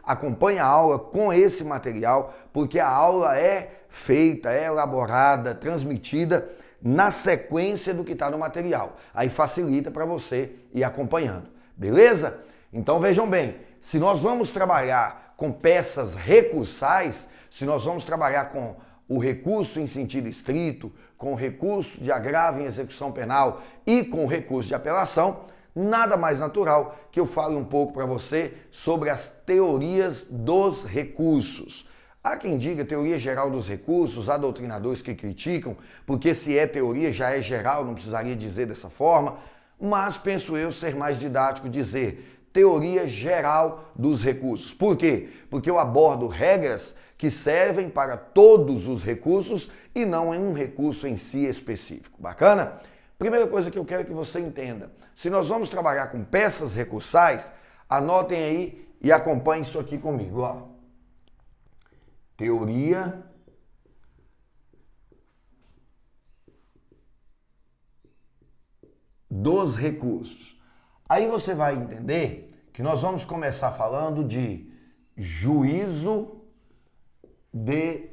Acompanhe a aula com esse material, porque a aula é feita, é elaborada, transmitida na sequência do que está no material. Aí facilita para você ir acompanhando, beleza? Então vejam bem, se nós vamos trabalhar com peças recursais, se nós vamos trabalhar com o recurso em sentido estrito, com o recurso de agravo em execução penal e com o recurso de apelação, nada mais natural que eu fale um pouco para você sobre as teorias dos recursos. Há quem diga teoria geral dos recursos, há doutrinadores que criticam, porque se é teoria já é geral, não precisaria dizer dessa forma, mas penso eu ser mais didático dizer teoria geral dos recursos. Por quê? Porque eu abordo regras que servem para todos os recursos e não em um recurso em si específico. Bacana? Primeira coisa que eu quero que você entenda, se nós vamos trabalhar com peças recursais, anotem aí e acompanhem isso aqui comigo, ó. Teoria dos recursos. Aí você vai entender que nós vamos começar falando de juízo de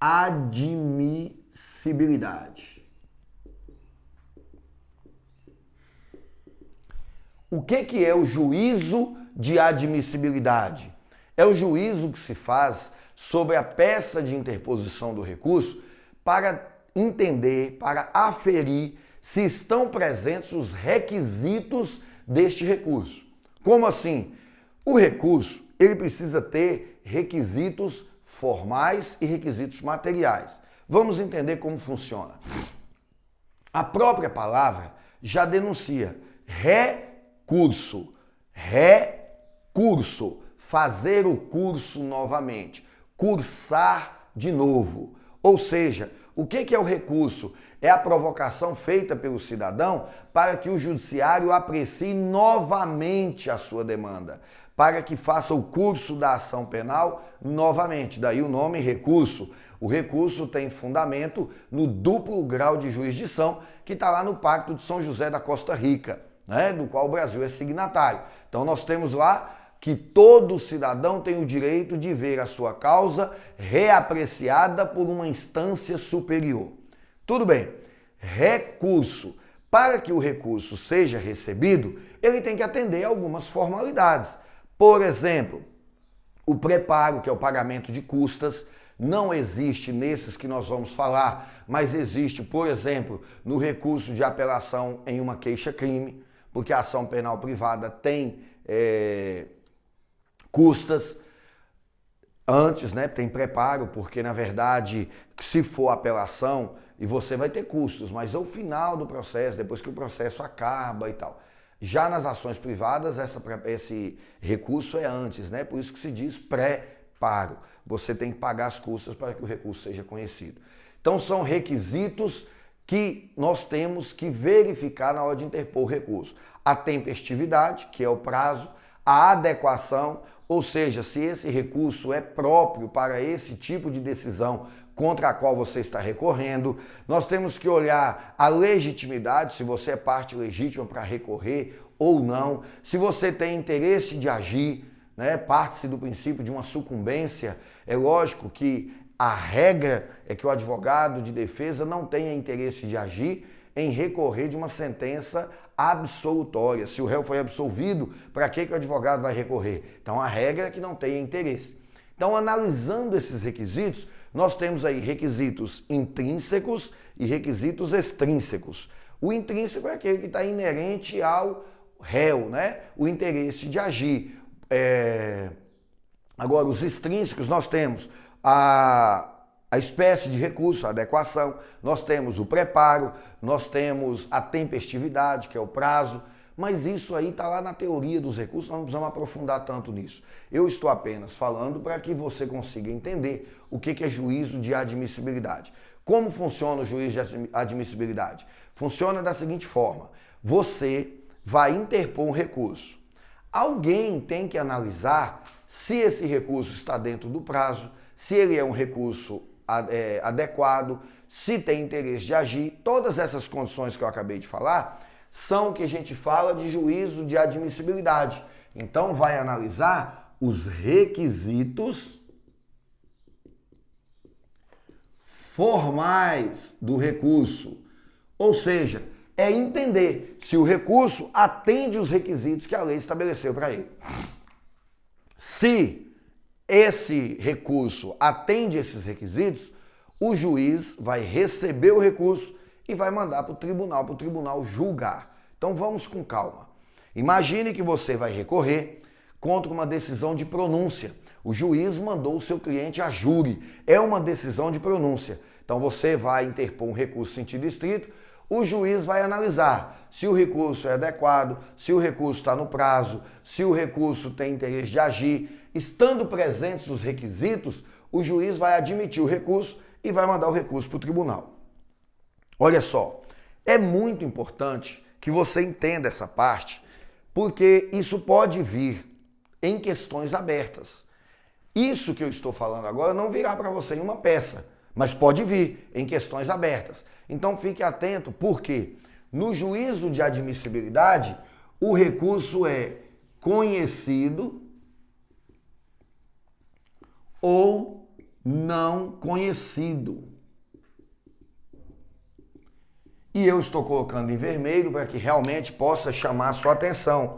admissibilidade. O que é o juízo de admissibilidade? É o juízo que se faz sobre a peça de interposição do recurso para entender, para aferir se estão presentes os requisitos deste recurso. Como assim? O recurso, ele precisa ter requisitos formais e requisitos materiais. Vamos entender como funciona. A própria palavra já denuncia recurso, recurso, fazer o curso novamente, cursar de novo. Ou seja, o que é o recurso? É a provocação feita pelo cidadão para que o judiciário aprecie novamente a sua demanda, para que faça o curso da ação penal novamente. Daí o nome recurso. O recurso tem fundamento no duplo grau de jurisdição que está lá no Pacto de São José da Costa Rica, né, do qual o Brasil é signatário. Então nós temos lá que todo cidadão tem o direito de ver a sua causa reapreciada por uma instância superior. Tudo bem, recurso. Para que o recurso seja recebido, ele tem que atender a algumas formalidades. Por exemplo, o preparo, que é o pagamento de custas, não existe nesses que nós vamos falar, mas existe, por exemplo, no recurso de apelação em uma queixa-crime, porque a ação penal privada tem custas antes, né? Tem preparo, porque na verdade, se for apelação, e você vai ter custos, mas ao final do processo, depois que o processo acaba e tal. Já nas ações privadas, esse recurso é antes, né? Por isso que se diz preparo. Você tem que pagar as custas para que o recurso seja conhecido. Então são requisitos que nós temos que verificar na hora de interpor o recurso. A tempestividade, que é o prazo, a adequação, ou seja, se esse recurso é próprio para esse tipo de decisão contra a qual você está recorrendo. Nós temos que olhar a legitimidade, se você é parte legítima para recorrer ou não, se você tem interesse de agir, né? Parte-se do princípio de uma sucumbência. É lógico que a regra é que o advogado de defesa não tenha interesse de agir em recorrer de uma sentença absolutória. Se o réu foi absolvido, para que o advogado vai recorrer? Então a regra é que não tenha interesse. Então, analisando esses requisitos, nós temos aí requisitos intrínsecos e requisitos extrínsecos. O intrínseco é aquele que está inerente ao réu, né? O interesse de agir. Agora, os extrínsecos, nós temos a espécie de recurso, a adequação, nós temos o preparo, nós temos a tempestividade, que é o prazo, mas isso aí está lá na teoria dos recursos, nós não precisamos aprofundar tanto nisso. Eu estou apenas falando para que você consiga entender o que é juízo de admissibilidade. Como funciona o juízo de admissibilidade? Funciona da seguinte forma: você vai interpor um recurso. Alguém tem que analisar se esse recurso está dentro do prazo, se ele é um recurso adequado, se tem interesse de agir. Todas essas condições que eu acabei de falar são o que a gente fala de juízo de admissibilidade. Então vai analisar os requisitos formais do recurso. Ou seja, é entender se o recurso atende os requisitos que a lei estabeleceu para ele. Se esse recurso atende esses requisitos, o juiz vai receber o recurso e vai mandar para o tribunal julgar. Então vamos com calma. Imagine que você vai recorrer contra uma decisão de pronúncia. O juiz mandou o seu cliente a júri. É uma decisão de pronúncia. Então você vai interpor um recurso em sentido estrito, o juiz vai analisar se o recurso é adequado, se o recurso está no prazo, se o recurso tem interesse de agir. Estando presentes os requisitos, o juiz vai admitir o recurso e vai mandar o recurso para o tribunal. Olha só, é muito importante que você entenda essa parte, porque isso pode vir em questões abertas. Isso que eu estou falando agora não virá para você em uma peça, mas pode vir em questões abertas. Então fique atento, porque no juízo de admissibilidade, o recurso é conhecido ou não conhecido. E eu estou colocando em vermelho para que realmente possa chamar a sua atenção.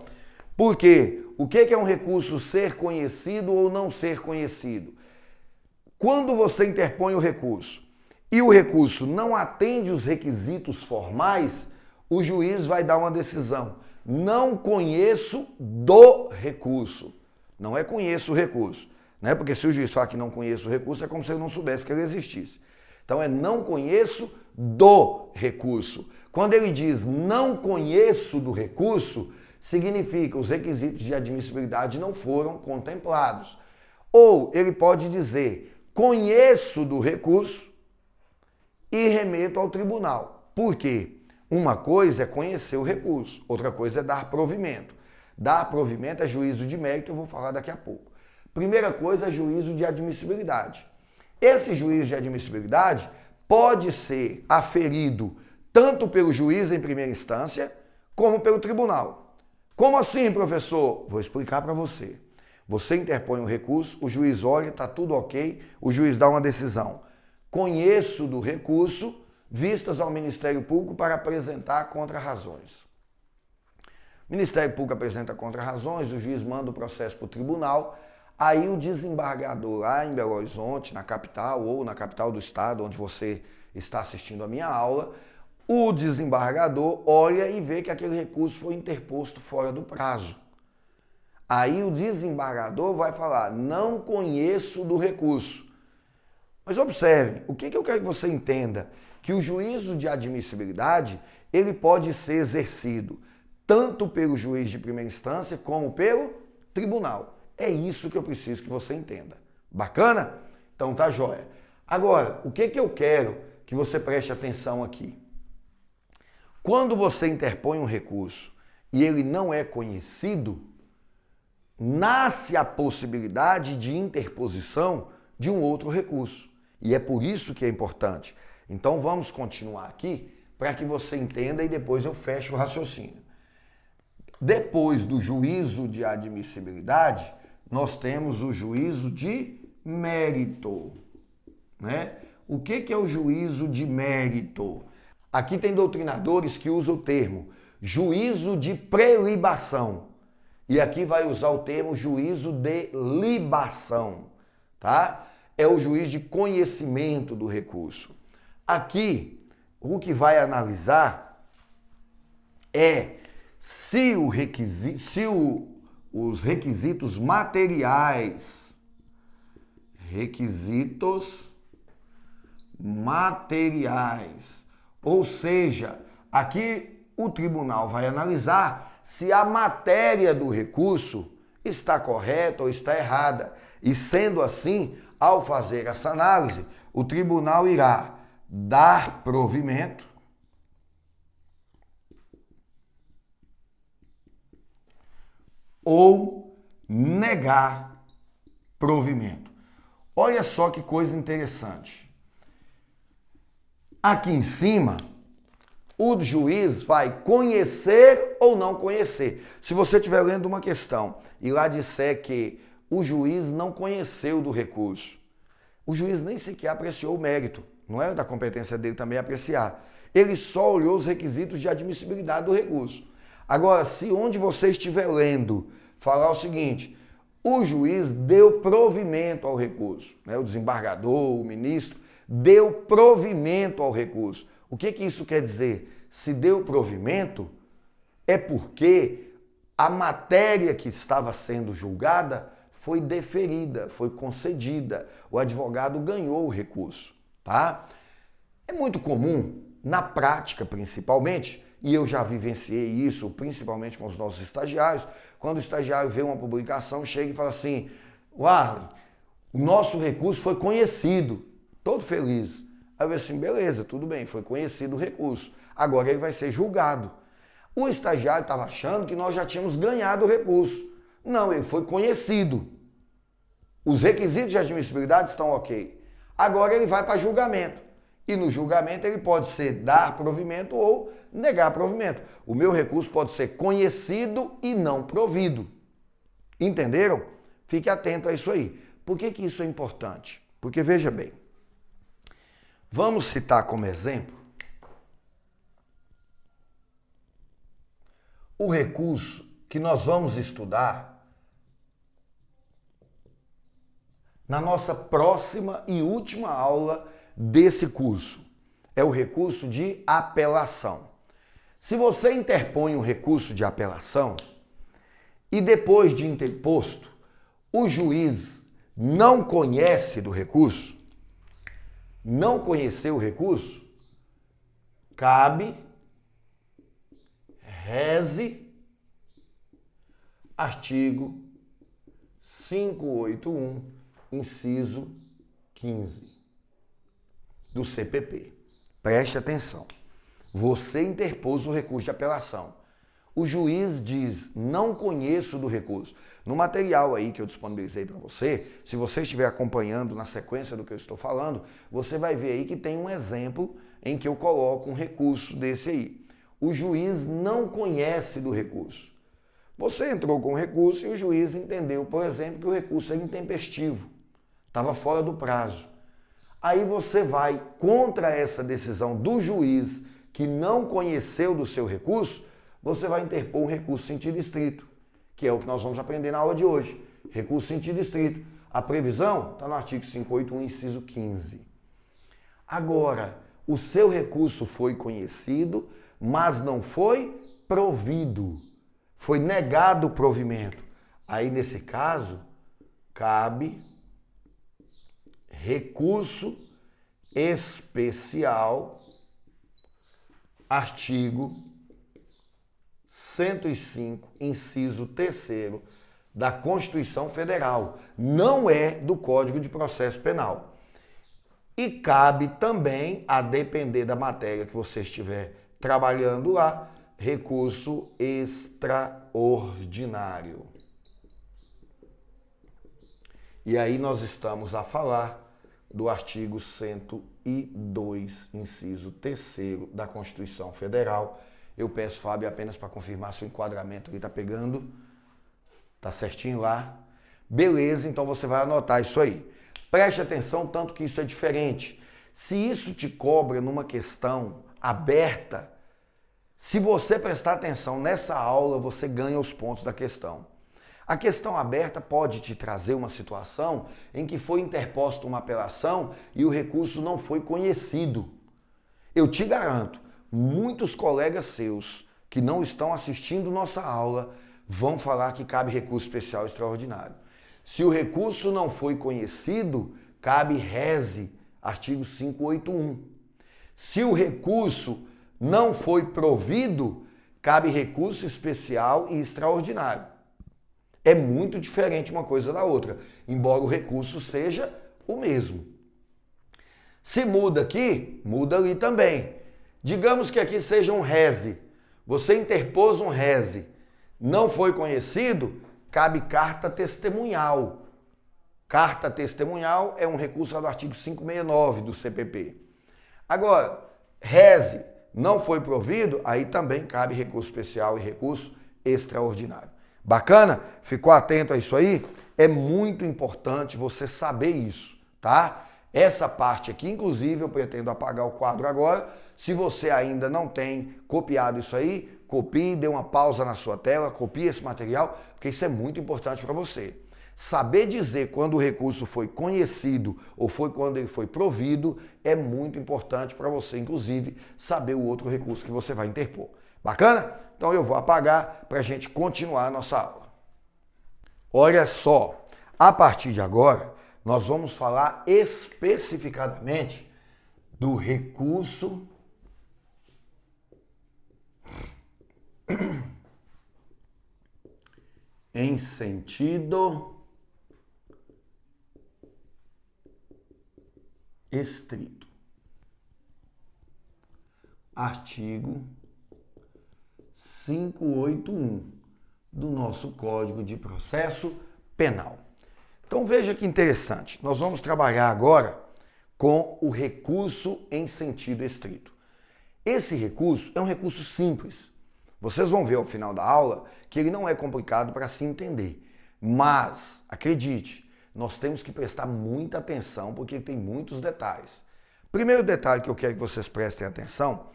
Porque o que é um recurso ser conhecido ou não ser conhecido? Quando você interpõe o recurso e o recurso não atende os requisitos formais, o juiz vai dar uma decisão. Não conheço do recurso. Não é conheço o recurso. Né? Porque se o juiz falar que não conheço o recurso, é como se ele não soubesse que ele existisse. Então é não conheço do recurso. Quando ele diz não conheço do recurso, significa que os requisitos de admissibilidade não foram contemplados. Ou ele pode dizer conheço do recurso e remeto ao tribunal. Por quê? Uma coisa é conhecer o recurso, outra coisa é dar provimento. Dar provimento é juízo de mérito, eu vou falar daqui a pouco. Primeira coisa é juízo de admissibilidade. Esse juízo de admissibilidade pode ser aferido tanto pelo juiz em primeira instância, como pelo tribunal. Como assim, professor? Vou explicar para você. Você interpõe um recurso, o juiz olha, está tudo ok, o juiz dá uma decisão. Conheço do recurso, vistas ao Ministério Público para apresentar contra-razões. O Ministério Público apresenta contra-razões, o juiz manda o processo para o tribunal, aí o desembargador lá em Belo Horizonte, na capital ou na capital do estado onde você está assistindo a minha aula, o desembargador olha e vê que aquele recurso foi interposto fora do prazo. Aí o desembargador vai falar, não conheço do recurso. Mas observe, o que eu quero que você entenda? Que o juízo de admissibilidade, ele pode ser exercido tanto pelo juiz de primeira instância como pelo tribunal. É isso que eu preciso que você entenda. Bacana? Então tá jóia. Agora, o que eu quero que você preste atenção aqui? Quando você interpõe um recurso e ele não é conhecido, nasce a possibilidade de interposição de um outro recurso. E é por isso que é importante. Então vamos continuar aqui para que você entenda e depois eu fecho o raciocínio. Depois do juízo de admissibilidade, nós temos o juízo de mérito. Né? O que é o juízo de mérito? Aqui tem doutrinadores que usam o termo juízo de prelibação. E aqui vai usar o termo juízo de libação. Tá? É o juiz de conhecimento do recurso. Aqui, o que vai analisar é se os requisitos materiais, ou seja, aqui o tribunal vai analisar se a matéria do recurso está correta ou está errada. E sendo assim, ao fazer essa análise, o tribunal irá dar provimento ou negar provimento. Olha só que coisa interessante. Aqui em cima, o juiz vai conhecer ou não conhecer. Se você estiver lendo uma questão e lá disser que o juiz não conheceu do recurso. O juiz nem sequer apreciou o mérito. Não era da competência dele também apreciar. Ele só olhou os requisitos de admissibilidade do recurso. Agora, se onde você estiver lendo falar o seguinte, o juiz deu provimento ao recurso, né? O desembargador, o ministro, deu provimento ao recurso. O que isso quer dizer? Se deu provimento, é porque a matéria que estava sendo julgada foi deferida, foi concedida. O advogado ganhou o recurso, tá? É muito comum, na prática principalmente, e eu já vivenciei isso, principalmente com os nossos estagiários, quando o estagiário vê uma publicação, chega e fala assim, Warley, o nosso recurso foi conhecido, todo feliz. Aí eu falo assim, beleza, tudo bem, foi conhecido o recurso, agora ele vai ser julgado. O estagiário estava achando que nós já tínhamos ganhado o recurso. Não, ele foi conhecido. Os requisitos de admissibilidade estão ok. Agora ele vai para julgamento. E no julgamento ele pode ser dar provimento ou negar provimento. O meu recurso pode ser conhecido e não provido. Entenderam? Fique atento a isso aí. Por que isso é importante? Porque veja bem, vamos citar como exemplo o recurso que nós vamos estudar na nossa próxima e última aula desse curso. É o recurso de apelação. Se você interpõe um recurso de apelação e depois de interposto, o juiz não conhece do recurso, não conheceu o recurso, cabe reze artigo 581, inciso 15 do CPP. Preste atenção. Você interpôs o recurso de apelação. O juiz diz, não conheço do recurso. No material aí que eu disponibilizei para você, se você estiver acompanhando na sequência do que eu estou falando, você vai ver aí que tem um exemplo em que eu coloco um recurso desse aí. O juiz não conhece do recurso. Você entrou com o recurso e o juiz entendeu, por exemplo, que o recurso é intempestivo, estava fora do prazo. Aí você vai contra essa decisão do juiz que não conheceu do seu recurso, você vai interpor um recurso sentido estrito, que é o que nós vamos aprender na aula de hoje. Recurso sentido estrito. A previsão está no artigo 581, inciso 15. Agora, o seu recurso foi conhecido, mas não foi provido. Foi negado o provimento. Aí, nesse caso, cabe recurso especial, artigo 105, inciso 3º da Constituição Federal. Não é do Código de Processo Penal. E cabe também, a depender da matéria que você estiver trabalhando lá, recurso extraordinário. E aí nós estamos a falar do artigo 102, inciso 3º da Constituição Federal. Eu peço, Fábio, apenas para confirmar se o enquadramento ali está pegando. Está certinho lá? Beleza, então você vai anotar isso aí. Preste atenção, tanto que isso é diferente. Se isso te cobra numa questão aberta, se você prestar atenção nessa aula, você ganha os pontos da questão. A questão aberta pode te trazer uma situação em que foi interposta uma apelação e o recurso não foi conhecido. Eu te garanto, muitos colegas seus que não estão assistindo nossa aula vão falar que cabe recurso especial extraordinário. Se o recurso não foi conhecido, cabe reze, artigo 581. Se o recurso não foi provido, cabe recurso especial e extraordinário. É muito diferente uma coisa da outra, embora o recurso seja o mesmo. Se muda aqui, muda ali também. Digamos que aqui seja um reze. Você interpôs um reze, não foi conhecido, cabe carta testemunhal. Carta testemunhal é um recurso do artigo 569 do CPP. Agora, reze, não foi provido, aí também cabe recurso especial e recurso extraordinário. Bacana? Ficou atento a isso aí? É muito importante você saber isso, tá? Essa parte aqui, inclusive, eu pretendo apagar o quadro agora. Se você ainda não tem copiado isso aí, copie, dê uma pausa na sua tela, copie esse material, porque isso é muito importante para você. Saber dizer quando o recurso foi conhecido ou foi quando ele foi provido é muito importante para você, inclusive, saber o outro recurso que você vai interpor. Bacana? Então eu vou apagar para a gente continuar a nossa aula. Olha só, a partir de agora, nós vamos falar especificadamente do recurso em sentido estrito. Artigo 581 do nosso Código de Processo Penal. Então veja que interessante, nós vamos trabalhar agora com o recurso em sentido estrito. Esse recurso é um recurso simples. Vocês vão ver ao final da aula que ele não é complicado para se entender. Mas, acredite, nós temos que prestar muita atenção porque tem muitos detalhes. Primeiro detalhe que eu quero que vocês prestem atenção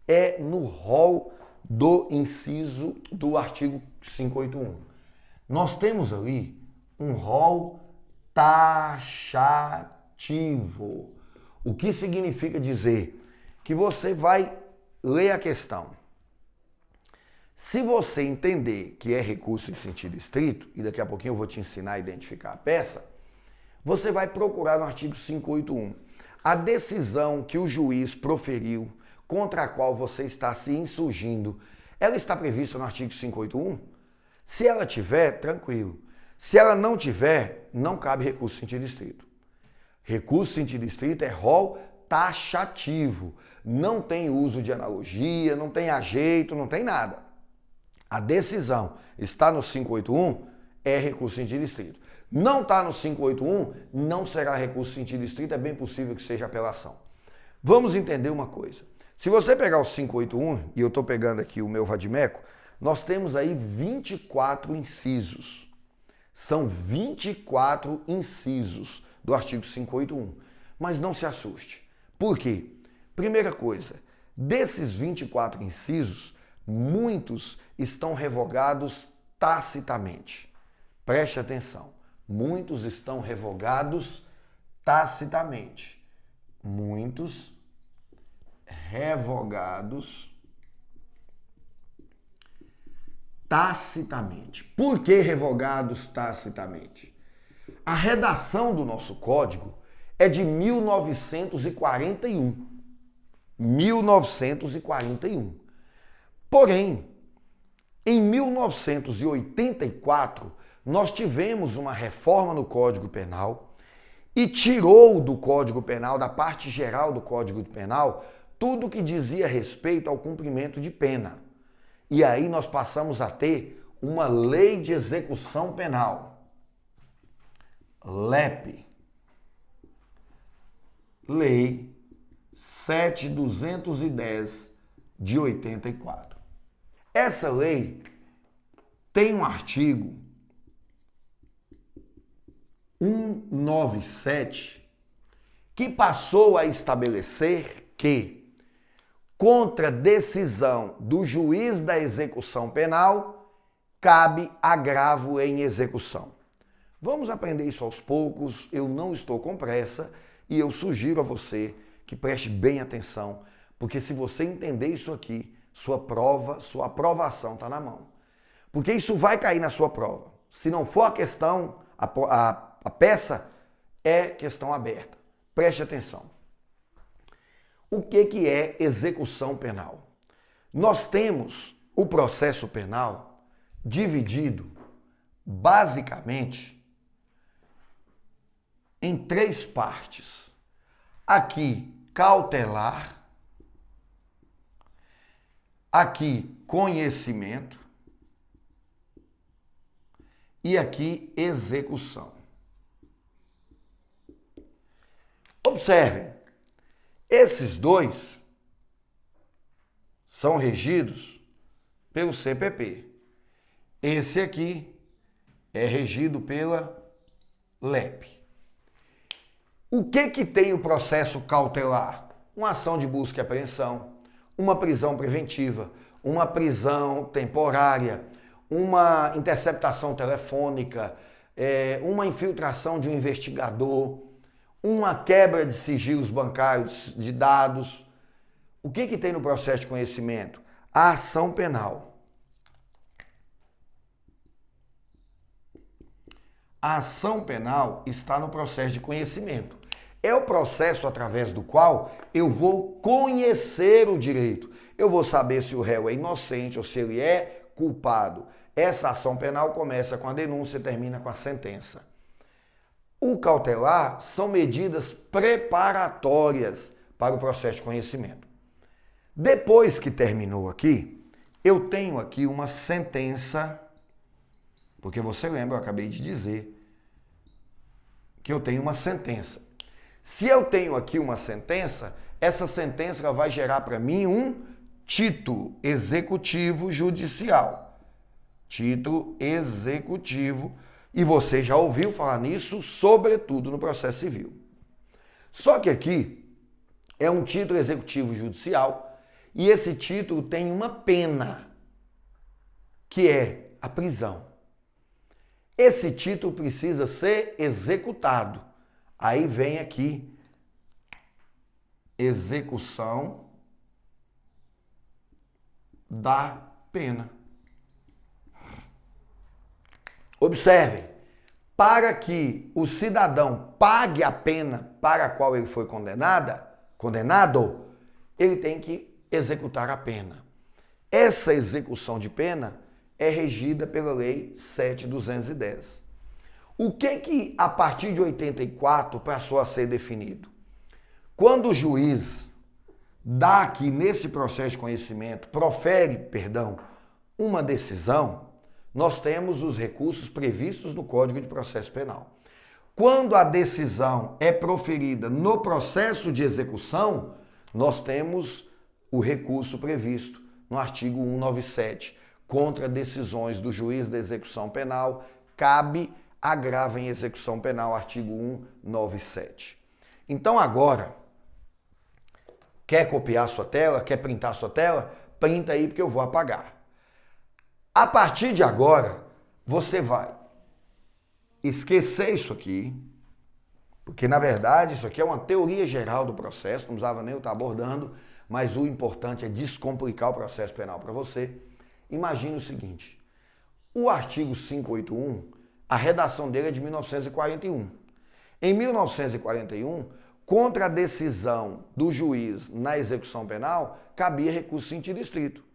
é no rol do inciso do artigo 581. Nós temos ali um rol taxativo. O que significa dizer que você vai ler a questão. Se você entender que é recurso em sentido estrito, e daqui a pouquinho eu vou te ensinar a identificar a peça, você vai procurar no artigo 581 a decisão que o juiz proferiu contra a qual você está se insurgindo. Ela está prevista no artigo 581? Se ela tiver, tranquilo. Se ela não tiver, não cabe recurso em sentido estrito. Recurso em sentido estrito é rol taxativo. Não tem uso de analogia, não tem ajeito, não tem nada. A decisão está no 581, é recurso em sentido estrito. Não está no 581, não será recurso em sentido estrito, é bem possível que seja apelação. Vamos entender uma coisa. Se você pegar o 581, e eu estou pegando aqui o meu vadimeco, nós temos aí 24 incisos. São 24 incisos do artigo 581. Mas não se assuste. Por quê? Primeira coisa, desses 24 incisos, muitos estão revogados tacitamente. Preste atenção. Muitos estão revogados tacitamente. Muitos revogados tacitamente. Por que revogados tacitamente? A redação do nosso código é de 1941. 1941. Porém, em 1984, nós tivemos uma reforma no Código Penal e tirou do Código Penal, da parte geral do Código Penal, tudo que dizia respeito ao cumprimento de pena. E aí nós passamos a ter uma lei de execução penal. LEP. Lei 7.210 de 84. Essa lei tem um artigo 197 que passou a estabelecer que, contra decisão do juiz da execução penal, cabe agravo em execução. Vamos aprender isso aos poucos, eu não estou com pressa e eu sugiro a você que preste bem atenção, porque se você entender isso aqui, sua prova, sua aprovação está na mão. Porque isso vai cair na sua prova. Se não for a questão, a peça é questão aberta. Preste atenção. O que é execução penal? Nós temos o processo penal dividido basicamente em 3 partes. Aqui, cautelar. Aqui, conhecimento. E aqui, execução. Observem, esses dois são regidos pelo CPP. Esse aqui é regido pela LEP. O que tem o processo cautelar? Uma ação de busca e apreensão, uma prisão preventiva, uma prisão temporária, uma interceptação telefônica, uma infiltração de um investigador, uma quebra de sigilos bancários de dados. O que tem no processo de conhecimento? A ação penal. A ação penal está no processo de conhecimento. É o processo através do qual eu vou conhecer o direito. Eu vou saber se o réu é inocente ou se ele é culpado. Essa ação penal começa com a denúncia e termina com a sentença. O cautelar são medidas preparatórias para o processo de conhecimento. Depois que terminou aqui, eu tenho aqui uma sentença, porque você lembra, eu acabei de dizer que eu tenho uma sentença. Se eu tenho aqui uma sentença, essa sentença vai gerar para mim um título executivo judicial. Título executivo. E você já ouviu falar nisso, sobretudo no processo civil. Só que aqui é um título executivo judicial e esse título tem uma pena, que é a prisão. Esse título precisa ser executado. Aí vem aqui, execução da pena. Observe, para que o cidadão pague a pena para a qual ele foi condenado, ele tem que executar a pena. Essa execução de pena é regida pela Lei 7.210. O que a partir de 84 passou a ser definido? Quando o juiz dá aqui nesse processo de conhecimento, profere uma decisão, nós temos os recursos previstos no Código de Processo Penal. Quando a decisão é proferida no processo de execução, nós temos o recurso previsto no artigo 197. Contra decisões do juiz da execução penal, cabe agravo em execução penal, artigo 197. Então agora, quer copiar sua tela? Quer printar sua tela? Printa aí porque eu vou apagar. A partir de agora, você vai esquecer isso aqui, porque na verdade isso aqui é uma teoria geral do processo, não precisava nem eu estar abordando, mas o importante é descomplicar o processo penal para você. Imagine o seguinte, o artigo 581, a redação dele é de 1941. Em 1941, contra a decisão do juiz na execução penal, cabia recurso em sentido estrito.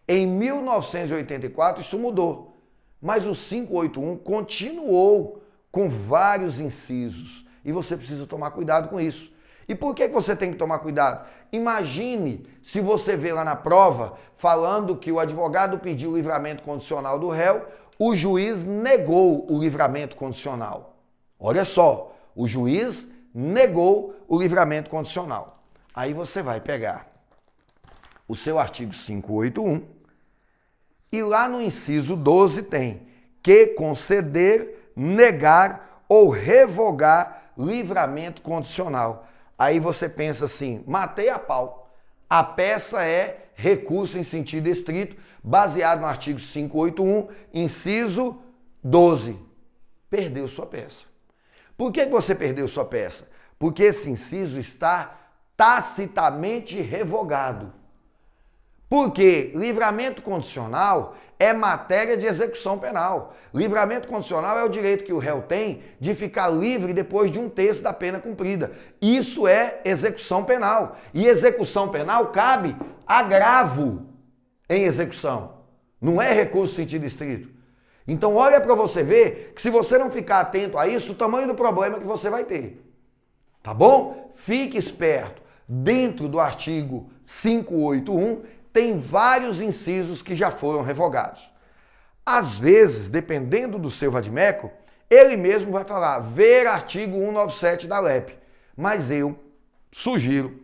Em 1984, isso mudou, mas o 581 continuou com vários incisos e você precisa tomar cuidado com isso. E por que você tem que tomar cuidado? Imagine se você vê lá na prova falando que o advogado pediu o livramento condicional do réu, o juiz negou o livramento condicional. Olha só, o juiz negou o livramento condicional. Aí você vai pegar o seu artigo 581 e lá no inciso 12 tem que conceder, negar ou revogar livramento condicional. Aí você pensa assim, matei a pau. A peça é recurso em sentido estrito, baseado no artigo 581, inciso 12. Perdeu sua peça. Por que você perdeu sua peça? Porque esse inciso está tacitamente revogado. Porque livramento condicional é matéria de execução penal. Livramento condicional é o direito que o réu tem de ficar livre depois de 1/3 da pena cumprida. Isso é execução penal. E execução penal cabe agravo em execução. Não é recurso em sentido estrito. Então olha para você ver que se você não ficar atento a isso, o tamanho do problema que você vai ter. Tá bom? Fique esperto. Dentro do artigo 581, tem vários incisos que já foram revogados. Às vezes, dependendo do seu vadimeco, ele mesmo vai falar, ver artigo 197 da LEP. Mas eu sugiro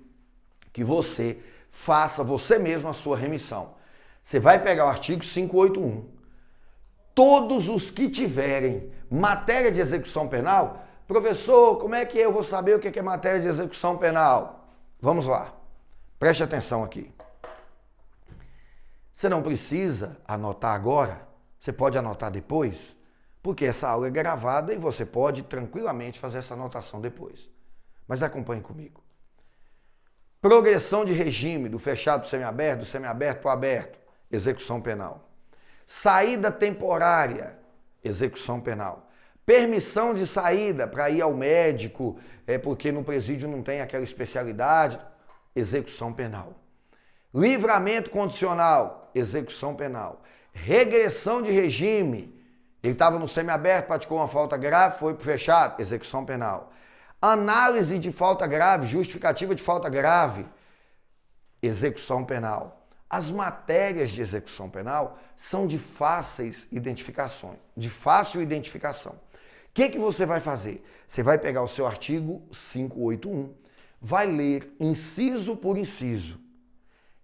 que você faça você mesmo a sua remissão. Você vai pegar o artigo 581. Todos os que tiverem matéria de execução penal Professor, como é que eu vou saber o que é matéria de execução penal? Vamos lá, preste atenção aqui. Você não precisa anotar agora, você pode anotar depois, porque essa aula é gravada e você pode tranquilamente fazer essa anotação depois. Mas acompanhe comigo. Progressão de regime do fechado para o semiaberto, do semiaberto para o aberto, execução penal. Saída temporária, execução penal. Permissão de saída para ir ao médico, porque no presídio não tem aquela especialidade, execução penal. Livramento condicional, execução penal. Regressão de regime, ele estava no semiaberto, praticou uma falta grave, foi para o fechado, execução penal. Análise de falta grave, justificativa de falta grave, execução penal. As matérias de execução penal são de fáceis identificações, de fácil identificação. O que você vai fazer? Você vai pegar o seu artigo 581, vai ler inciso por inciso.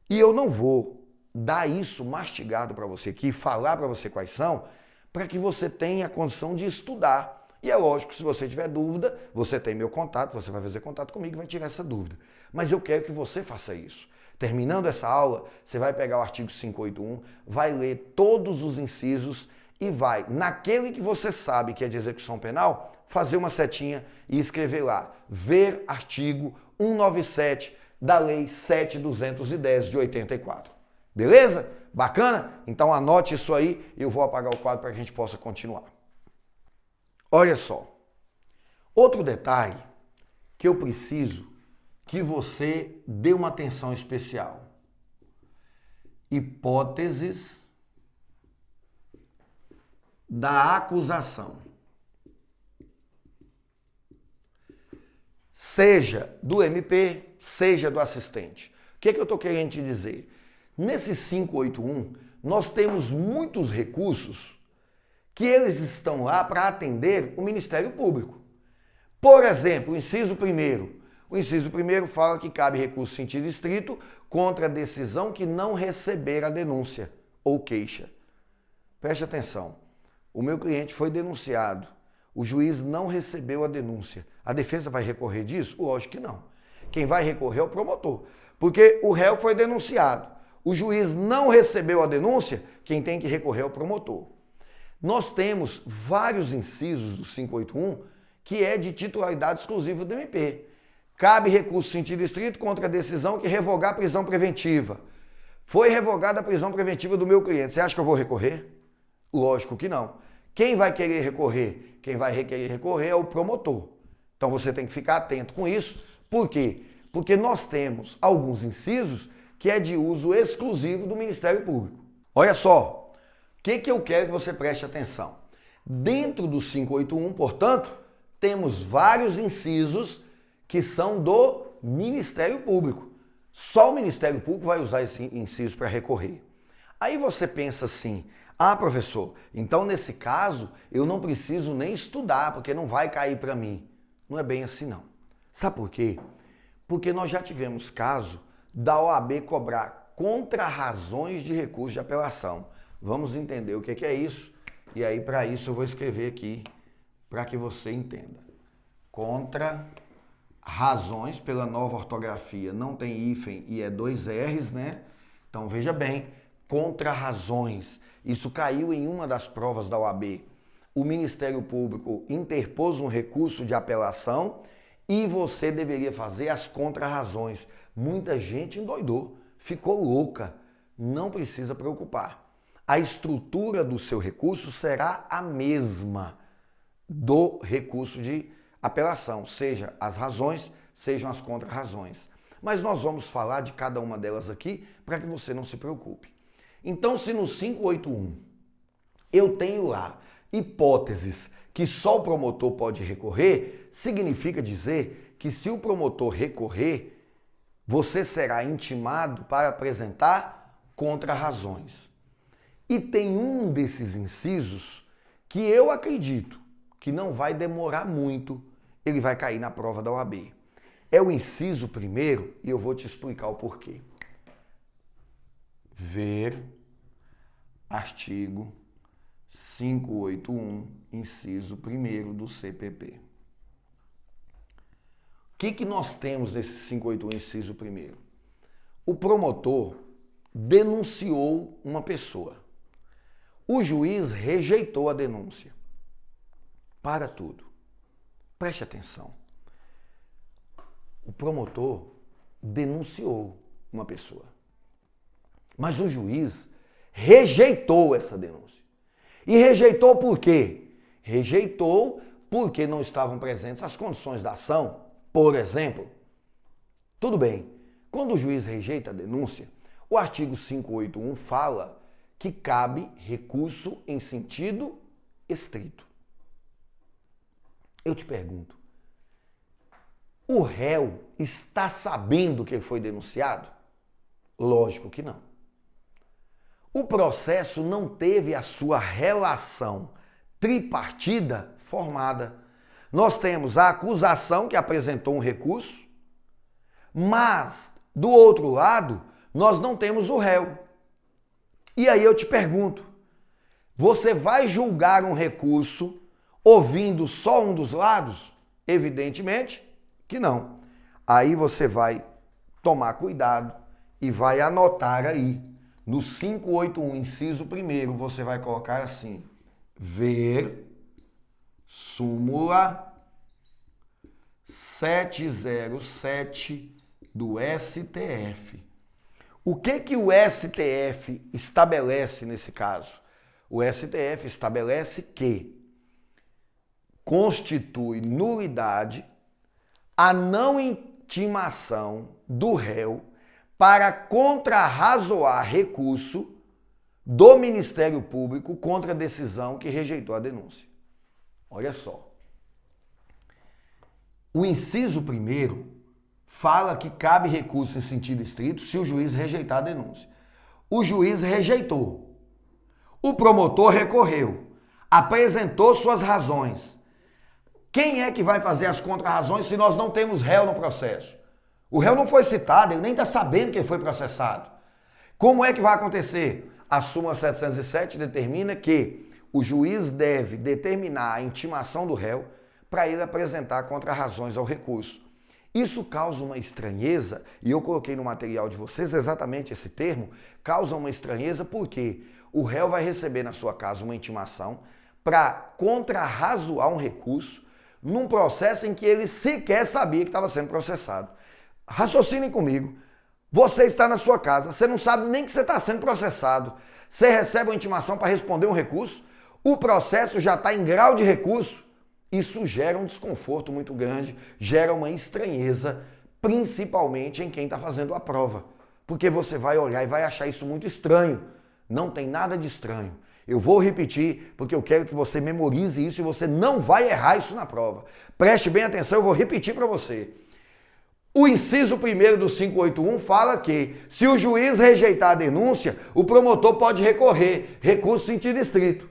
E eu não vou dar isso mastigado para você aqui, falar para você quais são, para que você tenha a condição de estudar. E é lógico, se você tiver dúvida, você tem meu contato, você vai fazer contato comigo e vai tirar essa dúvida. Mas eu quero que você faça isso. Terminando essa aula, você vai pegar o artigo 581, vai ler todos os incisos e vai, naquele que você sabe que é de execução penal, fazer uma setinha e escrever lá, ver artigo 197 da Lei 7.210 de 84. Beleza? Bacana? Então anote isso aí e eu vou apagar o quadro para que a gente possa continuar. Olha só, outro detalhe que eu preciso que você dê uma atenção especial. Hipóteses da acusação. Seja do MP, seja do assistente. O que eu estou querendo te dizer? Nesse 581, nós temos muitos recursos que eles estão lá para atender o Ministério Público. Por exemplo, o inciso 1º. O inciso 1º fala que cabe recurso em sentido estrito contra a decisão que não receber a denúncia ou queixa. Preste atenção. O meu cliente foi denunciado. O juiz não recebeu a denúncia. A defesa vai recorrer disso? Lógico que não. Quem vai recorrer é o promotor. Porque o réu foi denunciado. O juiz não recebeu a denúncia, quem tem que recorrer é o promotor. Nós temos vários incisos do 581 que é de titularidade exclusiva do MP. Cabe recurso em sentido estrito contra a decisão que revogar a prisão preventiva. Foi revogada a prisão preventiva do meu cliente. Você acha que eu vou recorrer? Lógico que não. Quem vai querer recorrer? Quem vai querer recorrer é o promotor. Então você tem que ficar atento com isso. Por quê? Porque nós temos alguns incisos que é de uso exclusivo do Ministério Público. Olha só. O que eu quero que você preste atenção? Dentro do 581, portanto, temos vários incisos que são do Ministério Público. Só o Ministério Público vai usar esse inciso para recorrer. Aí você pensa assim, professor, então nesse caso eu não preciso nem estudar, porque não vai cair para mim. Não é bem assim não. Sabe por quê? Porque nós já tivemos caso da OAB cobrar contra-razões de recurso de apelação. Vamos entender o que é isso e aí para isso eu vou escrever aqui para que você entenda. Contra razões, pela nova ortografia, não tem hífen e é 2 R's, né? Então veja bem, contra razões. Isso caiu em uma das provas da OAB. O Ministério Público interpôs um recurso de apelação e você deveria fazer as contra-razões. Muita gente endoidou, ficou louca. Não precisa preocupar. A estrutura do seu recurso será a mesma do recurso de apelação, seja as razões, sejam as contra-razões. Mas nós vamos falar de cada uma delas aqui para que você não se preocupe. Então, se no 581 eu tenho lá hipóteses que só o promotor pode recorrer, significa dizer que se o promotor recorrer, você será intimado para apresentar contra-razões. E tem um desses incisos que eu acredito que não vai demorar muito, ele vai cair na prova da OAB. É o inciso 1º e eu vou te explicar o porquê. Ver artigo 581, inciso 1º do CPP. que nós temos nesse 581, inciso 1º? O promotor denunciou uma pessoa. O juiz rejeitou a denúncia. Para tudo. Preste atenção. O promotor denunciou uma pessoa. Mas o juiz rejeitou essa denúncia. E rejeitou por quê? Rejeitou porque não estavam presentes as condições da ação. Por exemplo, tudo bem, quando o juiz rejeita a denúncia, o artigo 581 fala que cabe recurso em sentido estrito. Eu te pergunto, o réu está sabendo que ele foi denunciado? Lógico que não. O processo não teve a sua relação tripartida formada. Nós temos a acusação que apresentou um recurso, mas, do outro lado, nós não temos o réu. E aí eu te pergunto, você vai julgar um recurso ouvindo só um dos lados? Evidentemente que não. Aí você vai tomar cuidado e vai anotar aí. No 581, inciso 1º, você vai colocar assim: ver súmula 707 do STF. O que o STF estabelece nesse caso? O STF estabelece que constitui nulidade a não intimação do réu para contrarrazoar recurso do Ministério Público contra a decisão que rejeitou a denúncia. Olha só. O inciso 1º fala que cabe recurso em sentido estrito se o juiz rejeitar a denúncia. O juiz rejeitou. O promotor recorreu, apresentou suas razões. Quem é que vai fazer as contrarrazões se nós não temos réu no processo? O réu não foi citado, ele nem está sabendo que ele foi processado. Como é que vai acontecer? A súmula 707 determina que o juiz deve determinar a intimação do réu para ele apresentar contrarrazões ao recurso. Isso causa uma estranheza, e eu coloquei no material de vocês exatamente esse termo, causa uma estranheza porque o réu vai receber na sua casa uma intimação para contrarrazoar um recurso num processo em que ele sequer sabia que estava sendo processado. Raciocinem comigo. Você está na sua casa, você não sabe nem que você está sendo processado. Você recebe uma intimação para responder um recurso, o processo já está em grau de recurso. Isso gera um desconforto muito grande, gera uma estranheza, principalmente em quem está fazendo a prova. Porque você vai olhar e vai achar isso muito estranho. Não tem nada de estranho. Eu vou repetir, porque eu quero que você memorize isso e você não vai errar isso na prova. Preste bem atenção, eu vou repetir para você. O inciso 1º do 581 fala que, se o juiz rejeitar a denúncia, o promotor pode recorrer, recurso sentido estrito.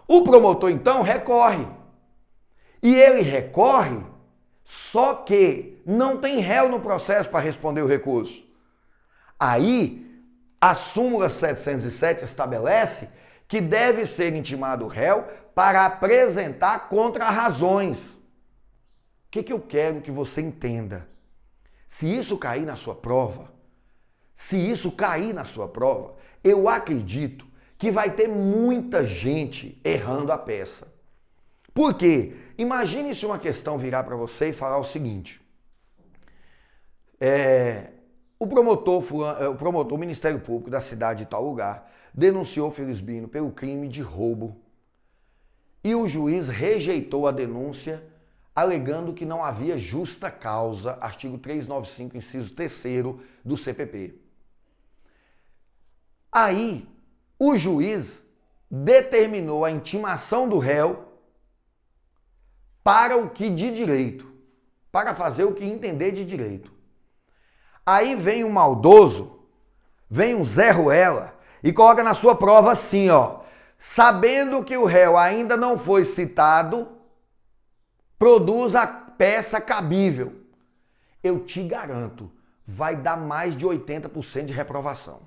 O promotor, então, recorre. E ele recorre, só que não tem réu no processo para responder o recurso. Aí, a súmula 707 estabelece que deve ser intimado o réu para apresentar contrarrazões. O que eu quero que você entenda? Se isso cair na sua prova, eu acredito que vai ter muita gente errando a peça. Por quê? Imagine se uma questão virar para você e falar o seguinte: o Ministério Público da cidade de tal lugar denunciou Felisbino pelo crime de roubo e o juiz rejeitou a denúncia alegando que não havia justa causa, artigo 395, inciso 3º do CPP. Aí, o juiz determinou a intimação do réu para o que de direito, para fazer o que entender de direito. Aí vem um maldoso, vem um Zé Ruela e coloca na sua prova assim, ó: sabendo que o réu ainda não foi citado, produz a peça cabível. Eu te garanto, vai dar mais de 80% de reprovação.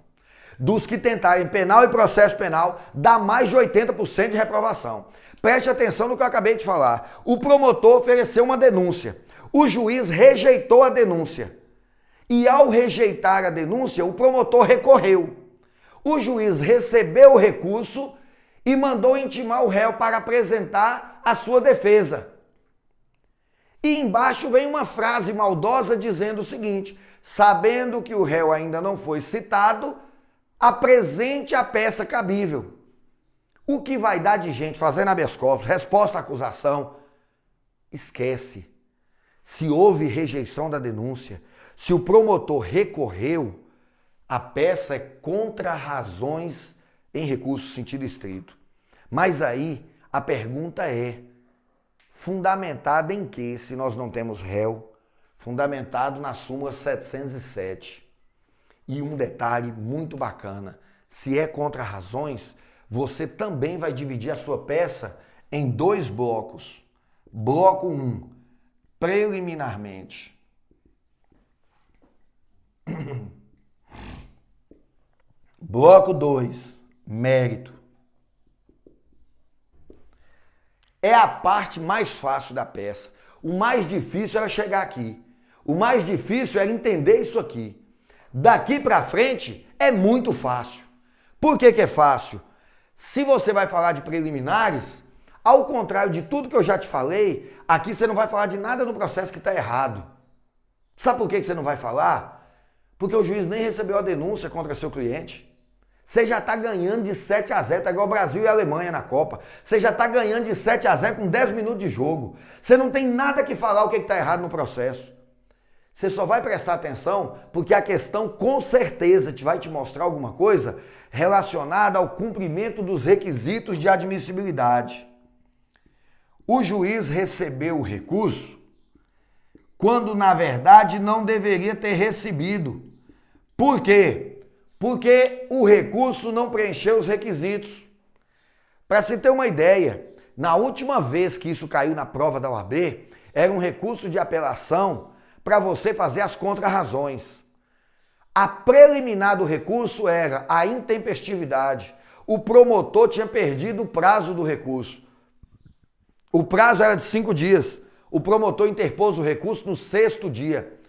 Dos que tentarem penal e processo penal, dá mais de 80% de reprovação. Preste atenção no que eu acabei de falar. O promotor ofereceu uma denúncia. O juiz rejeitou a denúncia. E ao rejeitar a denúncia, o promotor recorreu. O juiz recebeu o recurso e mandou intimar o réu para apresentar a sua defesa. E embaixo vem uma frase maldosa dizendo o seguinte: sabendo que o réu ainda não foi citado, apresente a peça cabível. O que vai dar de gente fazendo habeas corpus, resposta à acusação, esquece. Se houve rejeição da denúncia, se o promotor recorreu, a peça é contra razões em recurso sentido estrito. Mas aí a pergunta é, fundamentada em que, se nós não temos réu? Fundamentado na súmula 707. E um detalhe muito bacana, se é contra razões, você também vai dividir a sua peça em 2 blocos. Bloco 1, preliminarmente. Bloco 2, mérito. É a parte mais fácil da peça. O mais difícil era chegar aqui. O mais difícil era entender isso aqui. Daqui para frente é muito fácil. Por que que é fácil? Se você vai falar de preliminares, ao contrário de tudo que eu já te falei, aqui você não vai falar de nada do processo que está errado. Sabe por que você não vai falar? Porque o juiz nem recebeu a denúncia contra seu cliente. Você já está ganhando de 7-0, está igual o Brasil e a Alemanha na Copa. Você já está ganhando de 7-0 com 10 minutos de jogo. Você não tem nada que falar o que está errado no processo. Você só vai prestar atenção porque a questão com certeza vai te mostrar alguma coisa relacionada ao cumprimento dos requisitos de admissibilidade. O juiz recebeu o recurso quando, na verdade, não deveria ter recebido. Por quê? Porque o recurso não preencheu os requisitos. Para se ter uma ideia, na última vez que isso caiu na prova da OAB, era um recurso de apelação para você fazer as contrarrazões. A preliminar do recurso era a intempestividade. O promotor tinha perdido o prazo do recurso. O prazo era de 5 dias. O promotor interpôs o recurso no 6º dia.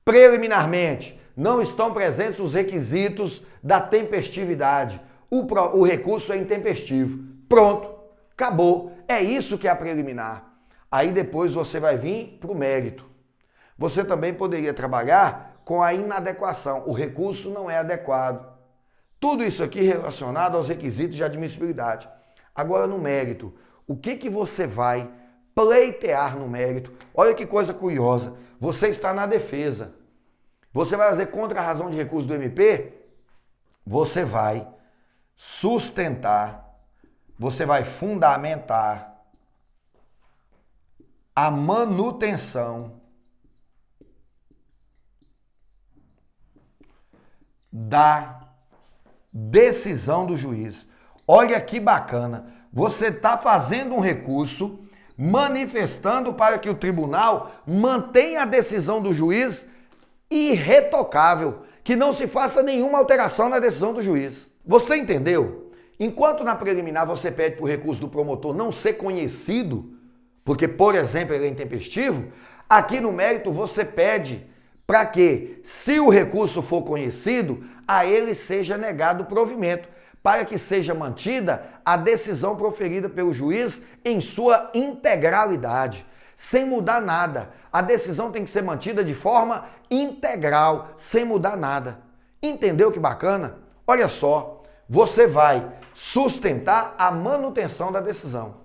Preliminarmente, não estão presentes os requisitos da tempestividade. O recurso é intempestivo. Pronto, acabou. É isso que é a preliminar. Aí depois você vai vir para o mérito. Você também poderia trabalhar com a inadequação. O recurso não é adequado. Tudo isso aqui relacionado aos requisitos de admissibilidade. Agora no mérito, o que você vai pleitear no mérito? Olha que coisa curiosa. Você está na defesa. Você vai fazer contra a razão de recurso do MP? Você vai sustentar, você vai fundamentar a manutenção da decisão do juiz. Olha que bacana. Você está fazendo um recurso manifestando para que o tribunal mantenha a decisão do juiz irretocável, que não se faça nenhuma alteração na decisão do juiz. Você entendeu? Enquanto na preliminar você pede para o recurso do promotor não ser conhecido, porque, por exemplo, ele é intempestivo, aqui no mérito você pede para que, se o recurso for conhecido, a ele seja negado o provimento, para que seja mantida a decisão proferida pelo juiz em sua integralidade, sem mudar nada. A decisão tem que ser mantida de forma integral, sem mudar nada. Entendeu que bacana? Olha só, você vai sustentar a manutenção da decisão.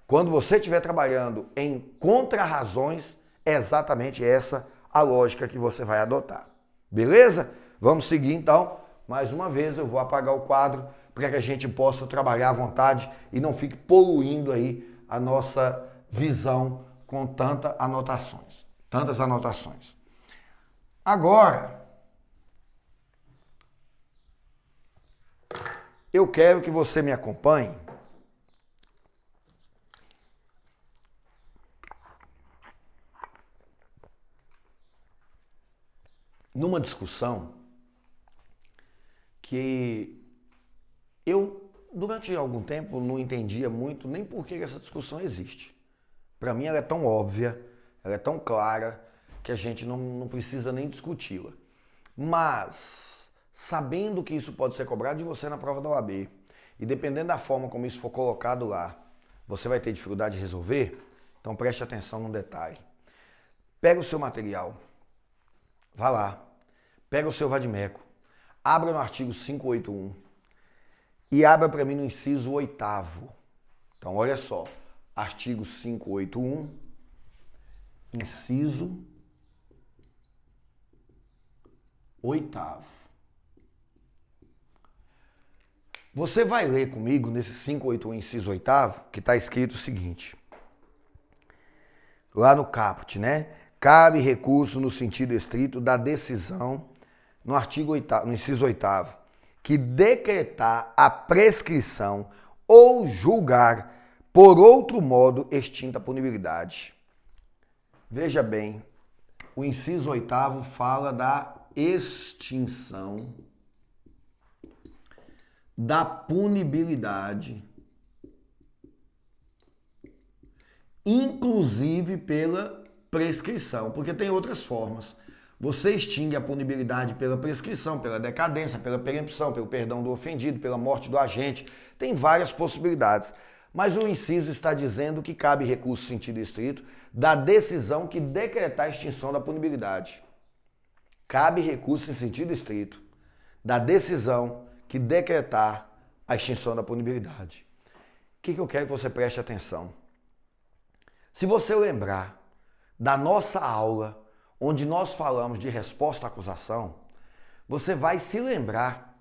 Quando você estiver trabalhando em contrarrazões, é exatamente essa a lógica que você vai adotar. Beleza? Vamos seguir então. Mais uma vez eu vou apagar o quadro para que a gente possa trabalhar à vontade e não fique poluindo aí a nossa visão com tantas anotações. Agora, eu quero que você me acompanhe numa discussão que eu, durante algum tempo, não entendia muito nem por que essa discussão existe. Para mim ela é tão óbvia, Ela é tão clara que a gente não precisa nem discuti-la. Mas, sabendo que isso pode ser cobrado de você na prova da OAB, e dependendo da forma como isso for colocado lá, você vai ter dificuldade de resolver, então preste atenção num detalhe. Pega o seu material, vá lá, pega o seu vadimeco, abra no artigo 581 e abra para mim no inciso 8º. Então, olha só, artigo 581, inciso 8º. Você vai ler comigo nesse 581, inciso 8º, que está escrito o seguinte, lá no caput, né? Cabe recurso no sentido estrito da decisão, no artigo 8º, no inciso 8º, que decretar a prescrição ou julgar por outro modo extinta a punibilidade. Veja bem, o inciso 8º fala da extinção da punibilidade, inclusive pela prescrição, porque tem outras formas. Você extingue a punibilidade pela prescrição, pela decadência, pela perempção, pelo perdão do ofendido, pela morte do agente. Tem várias possibilidades. Mas o inciso está dizendo que cabe recurso sentido estrito da decisão que decretar a extinção da punibilidade. Cabe recurso em sentido estrito da decisão que decretar a extinção da punibilidade. O que eu quero que você preste atenção? Se você lembrar da nossa aula, onde nós falamos de resposta à acusação, você vai se lembrar,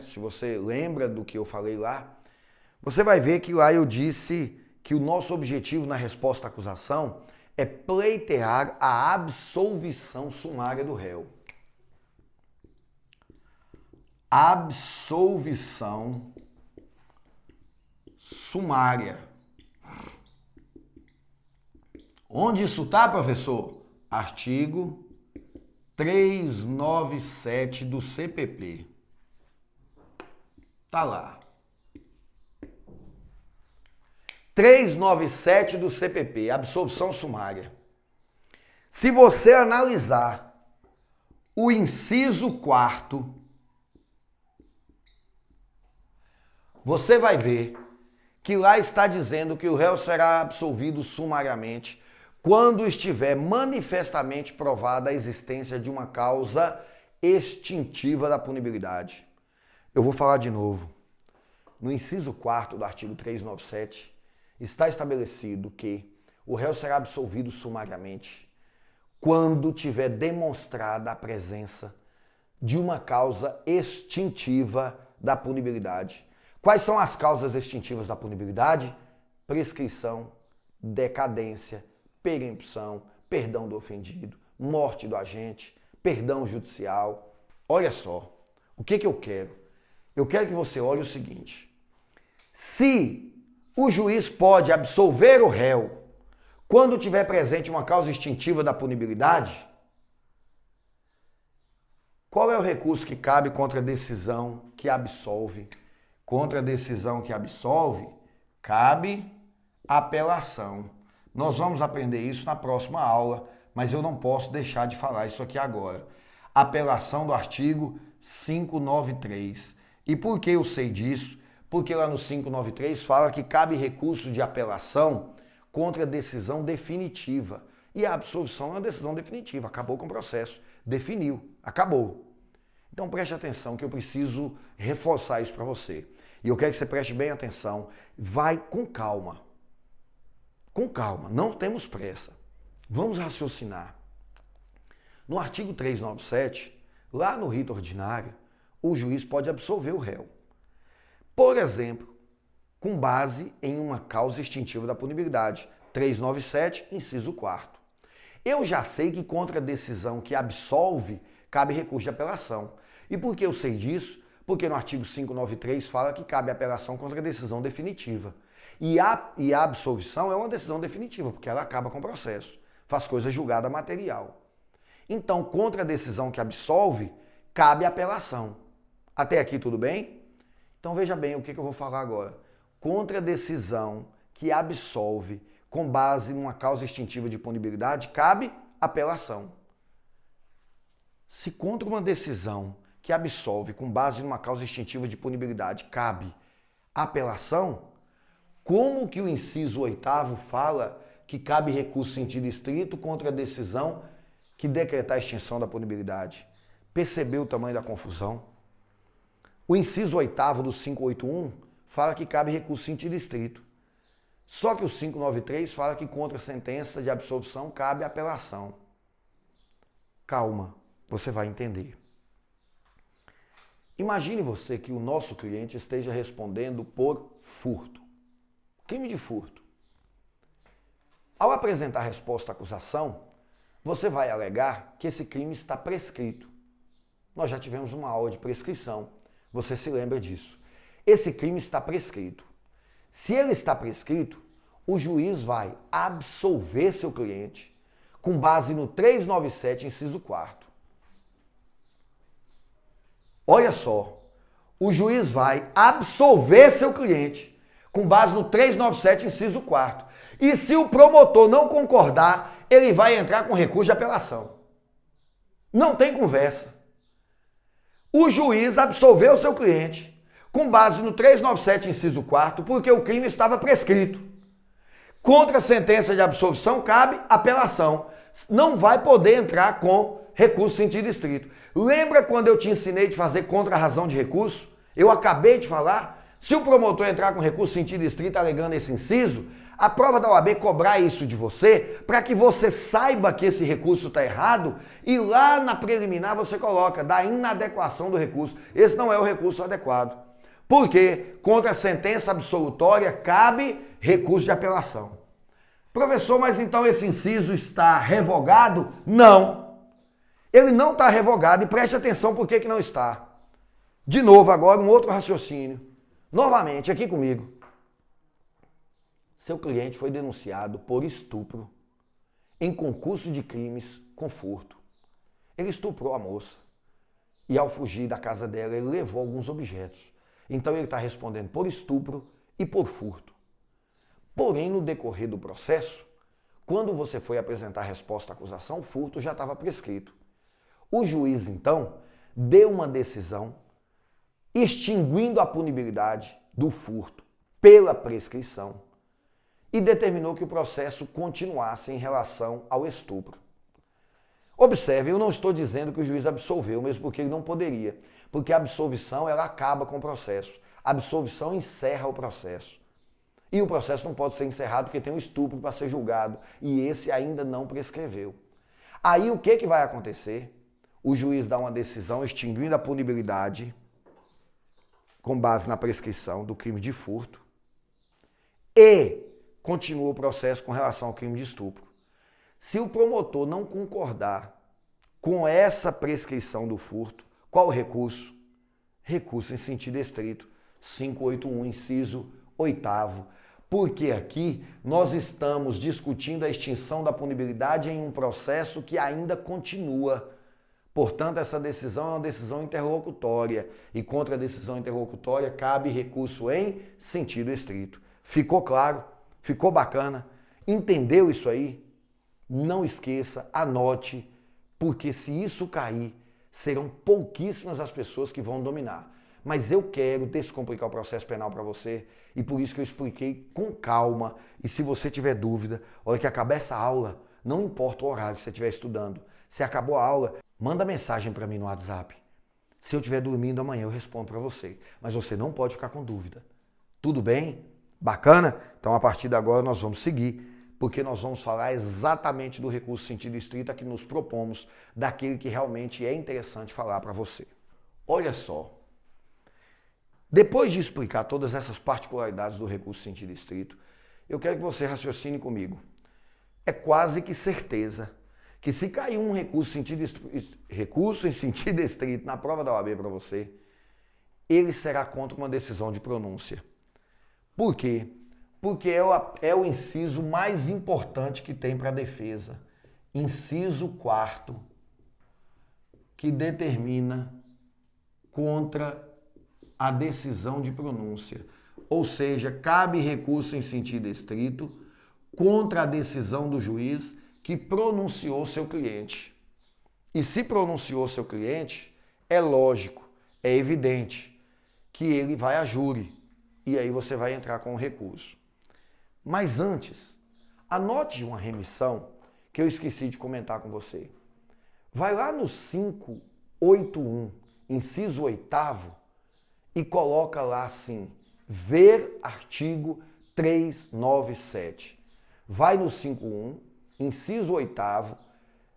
se você lembra do que eu falei lá, você vai ver que lá eu disse que o nosso objetivo na resposta à acusação é pleitear a absolvição sumária do réu. Absolvição sumária. Onde isso está, professor? Artigo 397 do CPP. Tá lá. 397 do CPP, absolvição sumária. Se você analisar o inciso 4º, você vai ver que lá está dizendo que o réu será absolvido sumariamente quando estiver manifestamente provada a existência de uma causa extintiva da punibilidade. Eu vou falar de novo. No inciso 4º do artigo 397, está estabelecido que o réu será absolvido sumariamente quando tiver demonstrada a presença de uma causa extintiva da punibilidade. Quais são as causas extintivas da punibilidade? Prescrição, decadência, perempção, perdão do ofendido, morte do agente, perdão judicial. Olha só, o que eu quero? Eu quero que você olhe o seguinte. Se o juiz pode absolver o réu quando tiver presente uma causa extintiva da punibilidade, qual é o recurso que cabe contra a decisão que absolve? Contra a decisão que absolve, cabe apelação. Nós vamos aprender isso na próxima aula, mas eu não posso deixar de falar isso aqui agora. Apelação do artigo 593. E por que eu sei disso? Porque lá no 593 fala que cabe recurso de apelação contra a decisão definitiva. E a absolvição é uma decisão definitiva, acabou com o processo, definiu, acabou. Então preste atenção que eu preciso reforçar isso para você. E eu quero que você preste bem atenção. Vai com calma. Com calma, não temos pressa. Vamos raciocinar. No artigo 397, lá no rito ordinário, o juiz pode absolver o réu. Por exemplo, com base em uma causa extintiva da punibilidade. 397, inciso 4º. Eu já sei que contra a decisão que absolve, cabe recurso de apelação. E por que eu sei disso? Porque no artigo 593 fala que cabe apelação contra a decisão definitiva. E a absolvição é uma decisão definitiva, porque ela acaba com o processo, faz coisa julgada material. Então, contra a decisão que absolve, cabe apelação. Até aqui tudo bem? Então veja bem o que eu vou falar agora. Contra a decisão que absolve, com base numa causa extintiva de punibilidade, cabe apelação. Se contra uma decisão que absolve com base numa causa extintiva de punibilidade cabe apelação, como que o inciso 8º fala que cabe recurso sentido estrito contra a decisão que decretar a extinção da punibilidade? Percebeu o tamanho da confusão? O inciso 8º do 581 fala que cabe recurso sentido estrito. Só que o 593 fala que contra a sentença de absolvição cabe apelação. Calma, você vai entender. Imagine você que o nosso cliente esteja respondendo por furto. Crime de furto. Ao apresentar a resposta à acusação, você vai alegar que esse crime está prescrito. Nós já tivemos uma aula de prescrição. Você se lembra disso. Esse crime está prescrito. Se ele está prescrito, o juiz vai absolver seu cliente com base no 397, inciso 4º. Olha só, o juiz vai absolver seu cliente com base no 397, inciso 4º. E se o promotor não concordar, ele vai entrar com recurso de apelação. Não tem conversa. O juiz absolveu seu cliente com base no 397, inciso 4º, porque o crime estava prescrito. Contra a sentença de absolvição cabe apelação. Não vai poder entrar com recurso sentido estrito. Lembra quando eu te ensinei de fazer contra a razão de recurso? Eu acabei de falar. Se o promotor entrar com recurso sentido estrito alegando esse inciso, a prova da OAB cobrar isso de você para que você saiba que esse recurso está errado e lá na preliminar você coloca da inadequação do recurso. Esse não é o recurso adequado. Porque contra a sentença absolutória cabe recurso de apelação. Professor, mas então esse inciso está revogado? Não. Ele não está revogado e preste atenção por que não está. De novo agora um outro raciocínio. Novamente aqui comigo. Seu cliente foi denunciado por estupro em concurso de crimes com furto. Ele estuprou a moça e ao fugir da casa dela ele levou alguns objetos. Então ele está respondendo por estupro e por furto. Porém, no decorrer do processo, quando você foi apresentar a resposta à acusação, o furto já estava prescrito. O juiz, então, deu uma decisão extinguindo a punibilidade do furto pela prescrição e determinou que o processo continuasse em relação ao estupro. Observe, eu não estou dizendo que o juiz absolveu, mesmo porque ele não poderia, porque a absolvição ela acaba com o processo. A absolvição encerra o processo. E o processo não pode ser encerrado porque tem um estupro para ser julgado e esse ainda não prescreveu. Aí o que vai acontecer? O juiz dá uma decisão extinguindo a punibilidade com base na prescrição do crime de furto e continua o processo com relação ao crime de estupro. Se o promotor não concordar com essa prescrição do furto, qual o recurso? Recurso em sentido estrito, 581, inciso 8º. Porque aqui nós estamos discutindo a extinção da punibilidade em um processo que ainda continua. Portanto, essa decisão é uma decisão interlocutória e contra a decisão interlocutória cabe recurso em sentido estrito. Ficou claro? Ficou bacana? Entendeu isso aí? Não esqueça, anote, porque se isso cair, serão pouquíssimas as pessoas que vão dominar. Mas eu quero descomplicar o processo penal para você e por isso que eu expliquei com calma. E se você tiver dúvida, hora que acabar essa aula, não importa o horário que você estiver estudando, se acabou a aula, manda mensagem para mim no WhatsApp. Se eu estiver dormindo amanhã eu respondo para você, mas você não pode ficar com dúvida. Tudo bem? Bacana? Então a partir de agora nós vamos seguir, porque nós vamos falar exatamente do recurso sentido estrito a que nos propomos, daquele que realmente é interessante falar para você. Olha só, depois de explicar todas essas particularidades do recurso sentido estrito, eu quero que você raciocine comigo. É quase que certeza que se cair um recurso em sentido estrito na prova da OAB para você, ele será contra uma decisão de pronúncia. Por quê? Porque é o inciso mais importante que tem para a defesa. Inciso 4º, que determina contra a decisão de pronúncia. Ou seja, cabe recurso em sentido estrito contra a decisão do juiz que pronunciou seu cliente. E se pronunciou seu cliente, é lógico, é evidente que ele vai a júri. E aí você vai entrar com o recurso. Mas antes, anote uma remissão que eu esqueci de comentar com você. Vai lá no 581, inciso 8º, e coloca lá assim, ver artigo 397. Vai no 51, inciso 8º,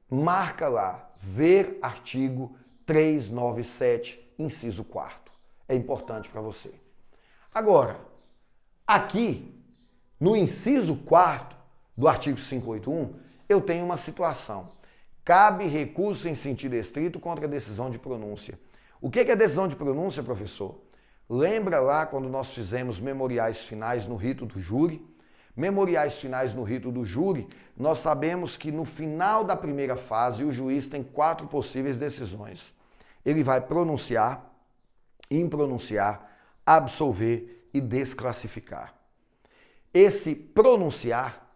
marca lá, ver artigo 397, inciso 4º. É importante para você. Agora, aqui, no inciso 4º do artigo 581, eu tenho uma situação. Cabe recurso em sentido estrito contra a decisão de pronúncia. O que é decisão de pronúncia, professor? Lembra lá quando nós fizemos memoriais finais no rito do júri? Memoriais finais no rito do júri, nós sabemos que no final da primeira fase o juiz tem 4 possíveis decisões. Ele vai pronunciar, impronunciar, absolver e desclassificar. Esse pronunciar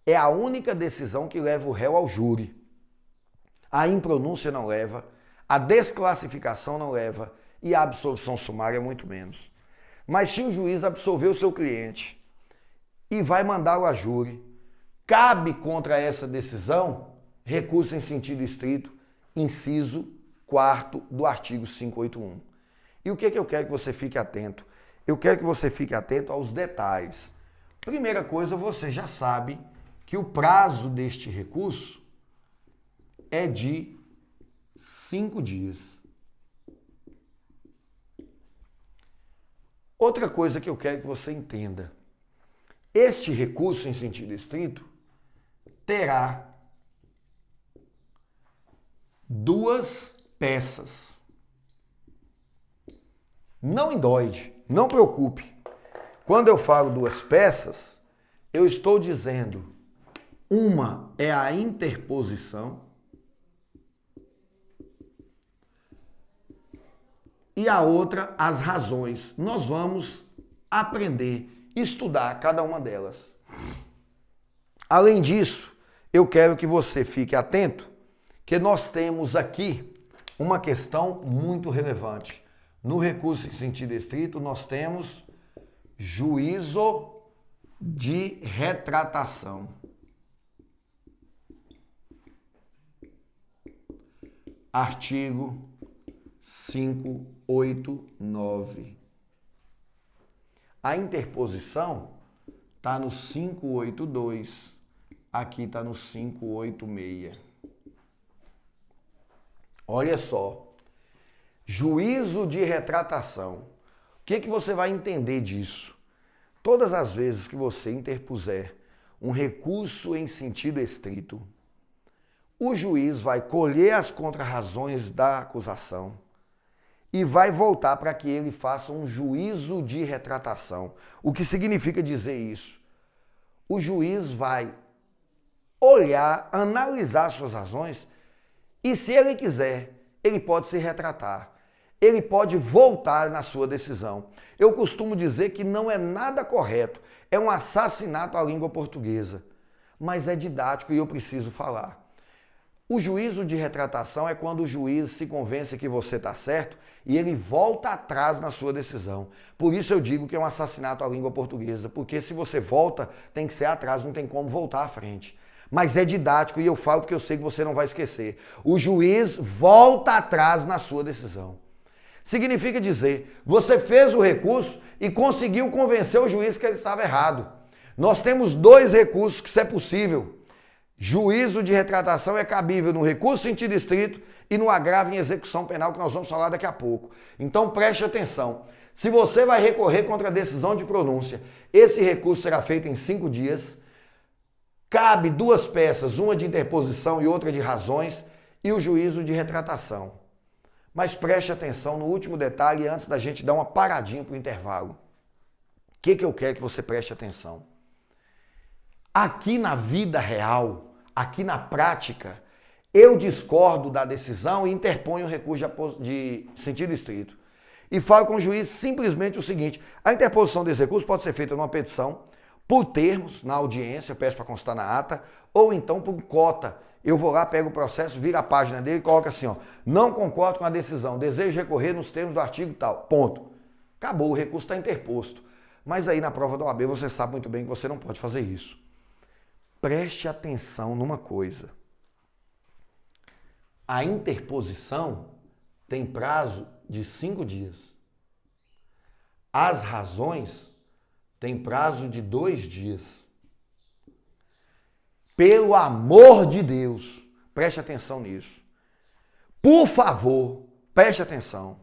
é a única decisão que leva o réu ao júri. A impronúncia não leva, a desclassificação não leva e a absolvição sumária muito menos. Mas se o juiz absolveu o seu cliente e vai mandá-lo a júri, cabe contra essa decisão recurso em sentido estrito, inciso 4º do artigo 581. E o que eu quero que você fique atento? Eu quero que você fique atento aos detalhes. Primeira coisa, você já sabe que o prazo deste recurso é de 5 dias. Outra coisa que eu quero que você entenda. Este recurso em sentido estrito terá 2 peças. Não endoide, não preocupe. Quando eu falo 2 peças, eu estou dizendo uma é a interposição e a outra as razões. Nós vamos aprender, estudar cada uma delas. Além disso, eu quero que você fique atento que nós temos aqui uma questão muito relevante. No recurso em sentido estrito, nós temos juízo de retratação. Artigo 589. A interposição está no 582, aqui está no 586. Olha só, juízo de retratação. O que você vai entender disso? Todas as vezes que você interpuser um recurso em sentido estrito, o juiz vai colher as contrarrazões da acusação e vai voltar para que ele faça um juízo de retratação. O que significa dizer isso? O juiz vai olhar, analisar suas razões e, se ele quiser, ele pode se retratar. Ele pode voltar na sua decisão. Eu costumo dizer que não é nada correto, é um assassinato à língua portuguesa, mas é didático e eu preciso falar. O juízo de retratação é quando o juiz se convence que você está certo e ele volta atrás na sua decisão. Por isso eu digo que é um assassinato à língua portuguesa, porque se você volta, tem que ser atrás, não tem como voltar à frente. Mas é didático e eu falo porque eu sei que você não vai esquecer. O juiz volta atrás na sua decisão. Significa dizer, você fez o recurso e conseguiu convencer o juiz que ele estava errado. Nós temos 2 recursos que isso é possível. Juízo de retratação é cabível no recurso sentido estrito e no agravo em execução penal, que nós vamos falar daqui a pouco. Então preste atenção. Se você vai recorrer contra a decisão de pronúncia, esse recurso será feito em 5 dias. Cabe 2 peças, uma de interposição e outra de razões, e o juízo de retratação. Mas preste atenção no último detalhe antes da gente dar uma paradinha para o intervalo. O que eu quero que você preste atenção? Aqui na vida real, aqui na prática, eu discordo da decisão e interponho o recurso de sentido estrito. E falo com o juiz simplesmente o seguinte: a interposição desse recurso pode ser feita numa petição, por termos na audiência, peço para constar na ata, ou então por cota. Eu vou lá, pego o processo, viro a página dele e coloco assim, ó, não concordo com a decisão, desejo recorrer nos termos do artigo tal, ponto. Acabou, o recurso está interposto. Mas aí na prova da OAB você sabe muito bem que você não pode fazer isso. Preste atenção numa coisa. A interposição tem prazo de 5 dias. As razões têm prazo de 2 dias. Pelo amor de Deus, preste atenção nisso. Por favor, preste atenção.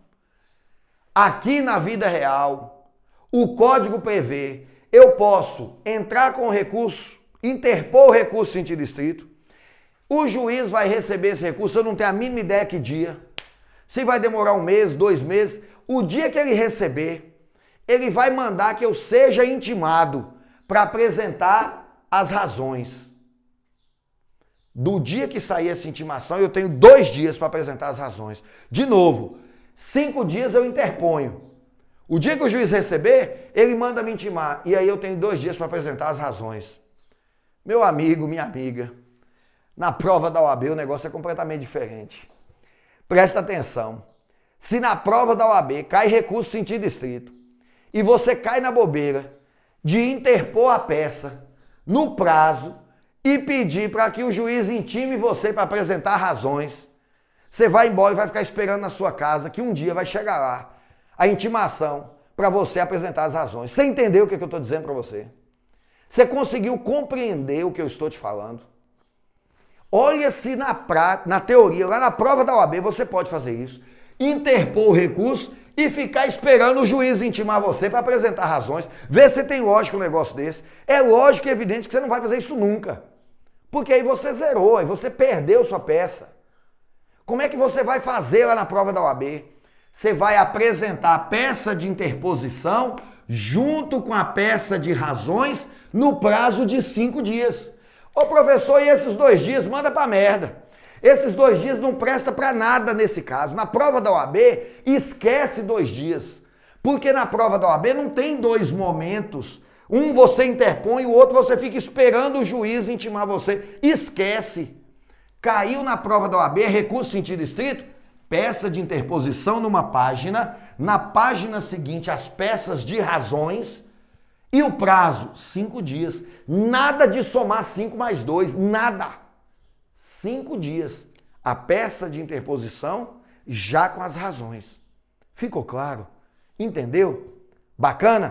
Aqui na vida real, o código prevê, eu posso entrar com o recurso, interpor o recurso em sentido estrito, o juiz vai receber esse recurso, eu não tenho a mínima ideia que dia, se vai demorar 1 mês, 2 meses, o dia que ele receber, ele vai mandar que eu seja intimado para apresentar as razões. Do dia que sair essa intimação, eu tenho 2 dias para apresentar as razões. De novo, 5 dias eu interponho. O dia que o juiz receber, ele manda me intimar. E aí eu tenho 2 dias para apresentar as razões. Meu amigo, minha amiga, na prova da OAB o negócio é completamente diferente. Presta atenção. Se na prova da OAB cai recurso sentido estrito e você cai na bobeira de interpor a peça no prazo e pedir para que o juiz intime você para apresentar razões, você vai embora e vai ficar esperando na sua casa que um dia vai chegar lá a intimação para você apresentar as razões. Você entendeu o que eu estou dizendo para você? Você conseguiu compreender o que eu estou te falando? Olha se na teoria, lá na prova da OAB, você pode fazer isso. Interpor o recurso e ficar esperando o juiz intimar você para apresentar razões. Vê se tem lógica um negócio desse. É lógico e evidente que você não vai fazer isso nunca. Porque aí você zerou, aí você perdeu sua peça. Como é que você vai fazer lá na prova da OAB? Você vai apresentar a peça de interposição junto com a peça de razões no prazo de 5 dias. Ô professor, e esses 2 dias? Manda pra merda. Esses 2 dias não presta pra nada nesse caso. Na prova da OAB, esquece 2 dias. Porque na prova da OAB não tem 2 momentos. Um você interpõe, o outro você fica esperando o juiz intimar você. Esquece. Caiu na prova da OAB, recurso sentido estrito, peça de interposição numa página, na página seguinte as peças de razões e o prazo, 5 dias. Nada de somar 5 mais 2, nada. 5 dias. A peça de interposição já com as razões. Ficou claro? Entendeu? Bacana?